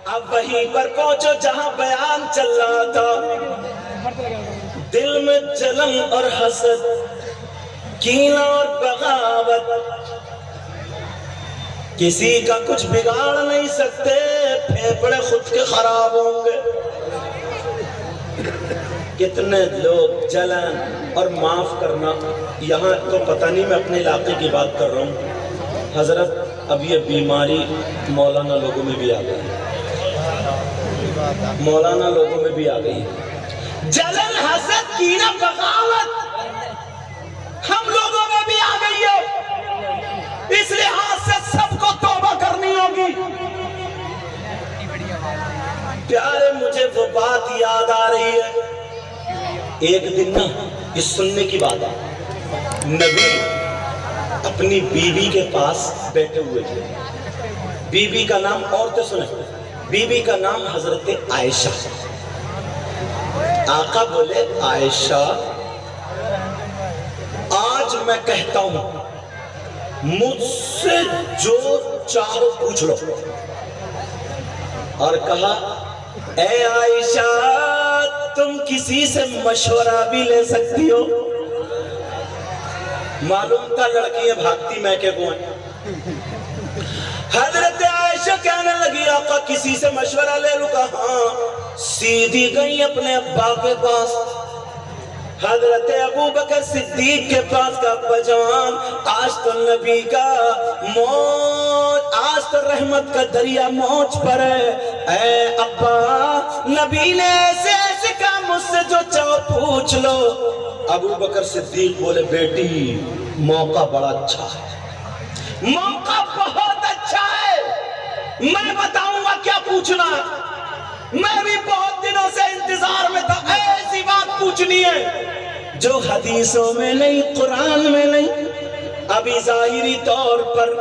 اب وہیں پر پہنچو جہاں بیان چل رہا تھا. دل میں جلن اور حسد، کینہ اور بغاوت، کسی کا کچھ بگاڑ نہیں سکتے، پھیپڑے خود کے خراب ہوں گے. کتنے لوگ جلن اور معاف کرنا، یہاں تو پتہ نہیں، میں اپنے علاقے کی بات کر رہا ہوں حضرت. اب یہ بیماری مولانا لوگوں میں بھی آ گئی، مولانا لوگوں میں بھی آ گئی. جلن، حسد، کینہ، بغاوت ہم لوگوں میں بھی آ گئی ہے. اس لحاظ سے سب کو توبہ کرنی ہوگی. پیارے مجھے وہ بات یاد آ رہی ہے. ایک دن نا یہ سننے کی بات ہے، نبی اپنی بیوی کے پاس بیٹھے ہوئے تھے. بیوی کا نام، عورتیں سنیں، بیوی کا نام حضرت عائشہ. آقا بولے عائشہ آج میں کہتا ہوں مجھ سے جو چاہو پوچھ لو. اور کہا اے عائشہ تم کسی سے مشورہ بھی لے سکتی ہو. معلوم تھا لڑکی ہے بھاگتی میں کہ کون. حضرت عائشہ کہنے لگی آقا کسی سے مشورہ لے لوں. کہا ہاں. سیدھی گئی اپنے ابا کے پاس، حضرت ابو بکر صدیق کے پاس. کا ابا جان آج تو نبی کا موج، آج تو رحمت کا دریا موج پر ہے. اے ابا نبی نے ایسے ایسے کہا مجھ سے جو چاہو پوچھ لو. ابو بکر صدیق بولے بیٹی موقع بڑا اچھا ہے، موقع بہت اچھا ہے، میں بتاؤں گا کیا پوچھنا. میں بھی بہت دنوں سے انتظار میں تھا. ایسی بات پوچھنی ہے جو حدیثوں میں نہیں، قرآن میں نہیں. ابھی ظاہری طور پر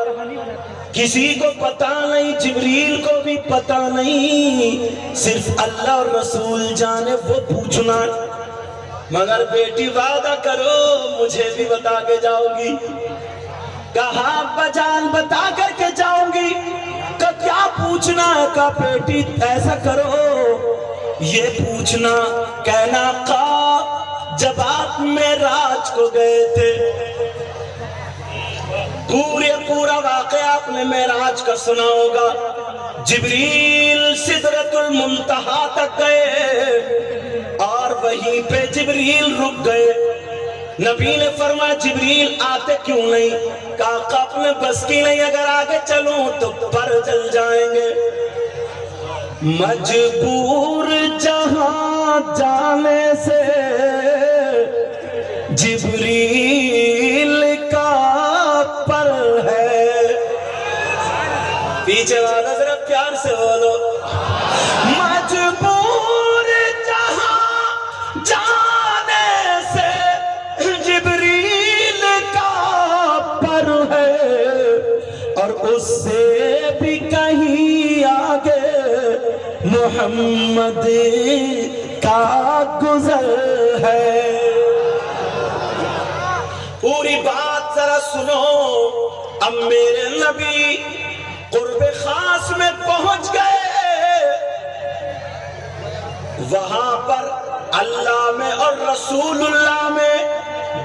کسی کو پتا نہیں، جبریل کو بھی پتا نہیں، صرف اللہ اور رسول جانے، وہ پوچھنا. مگر بیٹی وعدہ کرو مجھے بھی بتا کے جاؤ گی. کہا ابا جان بتا کر کے جاؤں گی. کہ کیا پوچھنا ہے؟ کہا بیٹی ایسا کرو یہ پوچھنا، کہنا آقا جب آپ معراج کو گئے تھے، پورا واقعہ آپ نے معراج کا سنا ہوگا. جبریل سدرۃ المنتہا تک گئے اور وہیں پہ جبریل رک گئے. نبی نے فرمایا جبریل آتے کیوں نہیں؟ کہا آقا اپنے بس کی نہیں، اگر آگے چلوں تو پر جل جائیں گے. مجبور جہاں جانے سے جبریل کا پر ہے. پیچھے والا ذرا پیار سے بولو. مجبور جہاں جانے سے جبریل کا پر ہے، اور اس سے بھی کہیں آگے محمد کا گزر ہے. پوری بات ذرا سنو. اب میرے نبی قرب خاص میں پہنچ گئے. وہاں پر اللہ میں اور رسول اللہ میں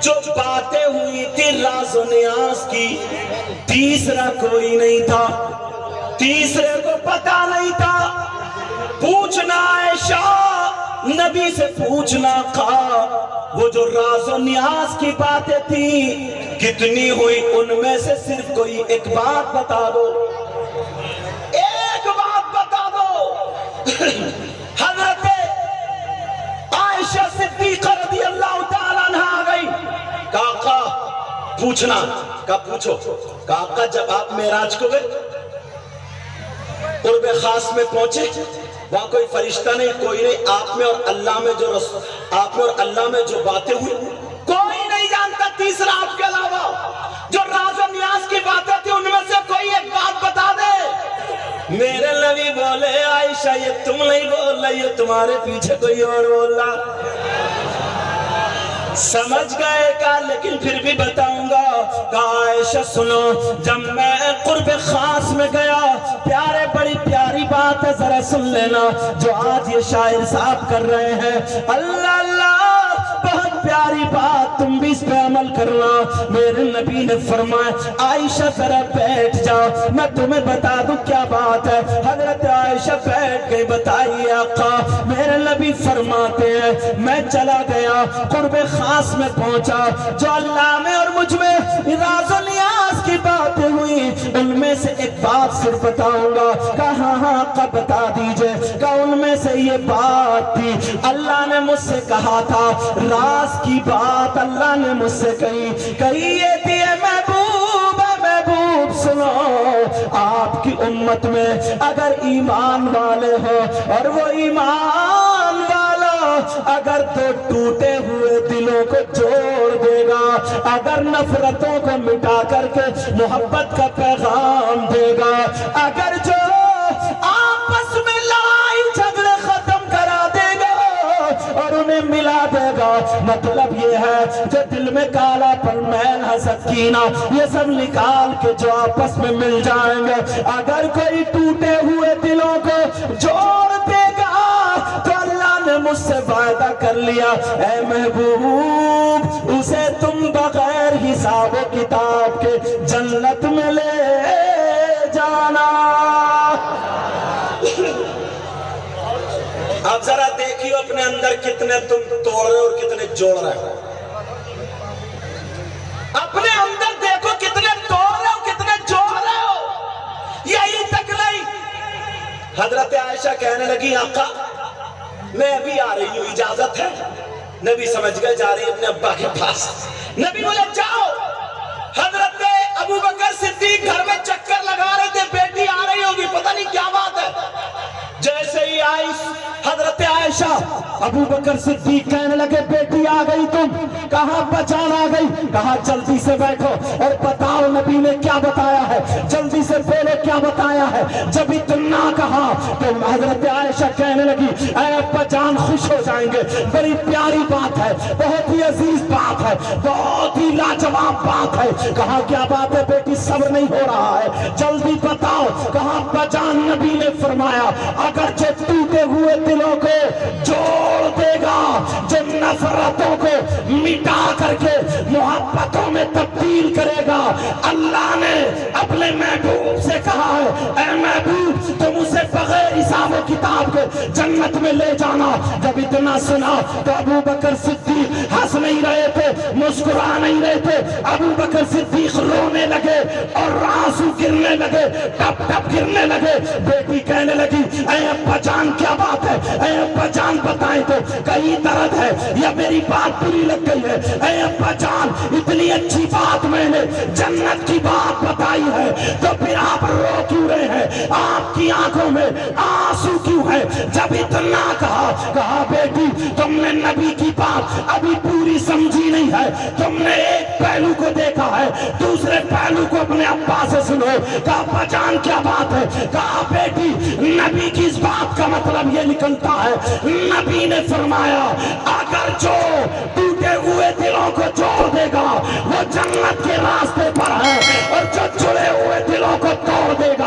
جو باتیں ہوئی تھی راز و نیاز کی، تیسرا کوئی نہیں تھا، تیسرے کو پتا نہیں تھا. پوچھنا عائشہ نبی سے پوچھنا کہا وہ جو راز و نیاز کی باتیں تھیں کتنی ہوئی، ان میں سے صرف کوئی ایک بات بتا دو، ایک بات بتا دو. حضرت عائشہ صدیقہ رضی اللہ تعالیٰ عنہ آ گئی. کہا آقا پوچھنا. کہا پوچھو. کہا آقا جب آپ معراج کو گئے، قرب خاص میں پہنچے، وہاں کوئی فرشتہ نہیں، کوئی نہیں، آپ میں اور اللہ میں جو آپ میں اور اللہ میں جو باتیں ہوئی کوئی نہیں جانتا تیسرا آپ کے علاوہ. جو راز و نیاز کی باتیں تھی ان میں سے کوئی ایک بات بتا دے. میرے نبی بولے عائشہ یہ تم نہیں بول رہی، یہ تمہارے پیچھے کوئی اور بول رہا. समझ गए का लेकिन फिर भी बताऊंगा। कहा आयशा सुनो, जब मैं कुर्ब खास में गया, प्यारे बड़ी प्यारी बात है, जरा सुन लेना जो आज ये शायर साहब कर रहे हैं। अल्लाह अल्लाह, बहुत प्यारी बात, तुम भी इस पे अमल करना। मेरे नबी ने फरमाया आयशा जरा बैठ जाओ, मैं तुम्हें बता दूं क्या बात है। हजरत आयशा बैठ गई। बताइए आका। मेरे नबी फरमाते हैं मैं चला गया, कुर्बे खास में पहुंचा, जो अल्लाह में और मुझ में राज़ो नियाज़ की बातें हुई, उनमें से एक बात सिर्फ बताऊंगा। कहा हाँ कब बता दीजिए। कहा उनमें से ये बात थी, अल्लाह ने मुझसे कहा था, राज की बात अल्लाह ने मुझसे कही ये थी महबूब महबूब सुनो, आपकी उम्मत में अगर ईमान वाले हो और वो ईमान वाला अगर तो टूटे हुए दिलों को जोड़ देगा, अगर नफरतों को मिटा करके मोहब्बत का पैगाम देगा, अगर जो आपस में लड़ाई झगड़े खत्म करा देगा और उन्हें मिला देगा, मतलब ये है जो दिल में कालापन, मैल है, सकीना, ये सब निकाल के जो आपस में मिल जाएंगे। अगर कोई टूटे हुए दिलों को जोड़ देगा तो अल्लाह ने मुझसे वादा कर लिया, ऐ महबूब उसे तुम बगैर हिसाब किताब के जन्नत में ले जाना। अब जरा देखियो अपने अंदर कितने तुम तोड़ रहे हो और कितने जोड़ रहे हो। अपने अंदर देखो कितने तोड़ रहे हो कितने जोड़ रहे हो। यही तक नहीं, हजरत आयशा कहने लगी आका मैं अभी आ रही हूँ, इजाजत है। नबी समझ गए जा रही है अपने अब्बा के पास। नबी बोले जाओ। हजरत अबू बकर सिद्दीक घर में चक्कर लगा रहे थे, बेटी आ रही होगी, पता नहीं क्या बात है। जैसे ही आई हजरत आयशा, अबू बकर सिद्दीक कहने लगे बेटी आ गई तुम, कहा पहचान आ गई। कहा जल्दी से बैठो और बताओ नबी ने क्या बताया है, जल्दी से बोलो क्या बताया है। जब इतना कहा तो हजरत आयशा कहने लगी अब्बा जान खुश हो जाएंगे, बड़ी प्यारी बात है, बहुत ही अजीज बात है, बहुत ही लाजवाब बात है। कहा क्या बात है बेटी, सब्र नहीं हो रहा है, जल्दी बताओ। कहा अब्बा जान नबी ने फरमाया अगर जो टूटे हुए दिलों को जोड़ देगा, जो नफरतों को मिटा करके मोहब्बतों में तब्दील करेगा, अल्लाह ने अपने महबूब से कहा है ऐ महबूब तुम उसे बगैर हिसाब किताब के जन्नत में ले जाना। जब इतना सुना तो अबू बकर सिद्दीक हंस नहीं रहे थे, मुस्कुरा नहीं रहे थे, अबू बकर सिद्दीक रोने लगे और आंसू गिरने लगे, टप टप गिरने लगे। बेटी कहने लगी ऐ अब्बा जान क्या बात है, ऐ अब्बा जान बताएं तो, कहीं दर्द है या मेरी बात बुरी लग गई है। ऐ अब्बा जान इतनी अच्छी बात मैंने जन्नत की बात बताई है तो फिर आप रो क्यों रहे हैं, आपकी आंखों में आंसू क्यों है। जब इतना कहा बेटी तुमने नबी की बात अभी पूरी समझी नहीं है, तुमने एक पहलू को देखा है, दूसरे पहलू को अपने अब्बा से सुनो। कहा अब्बा जान क्या बात है। कहा बेटी नबी की इस बात का मतलब ये निकलता है, नबी ने फरमाया अगर जो टूटे हुए दिलों को जोड़ देगा वो जन्नत के रास्ते पर है और जो जुड़े हुए दिलों को तोड़ देगा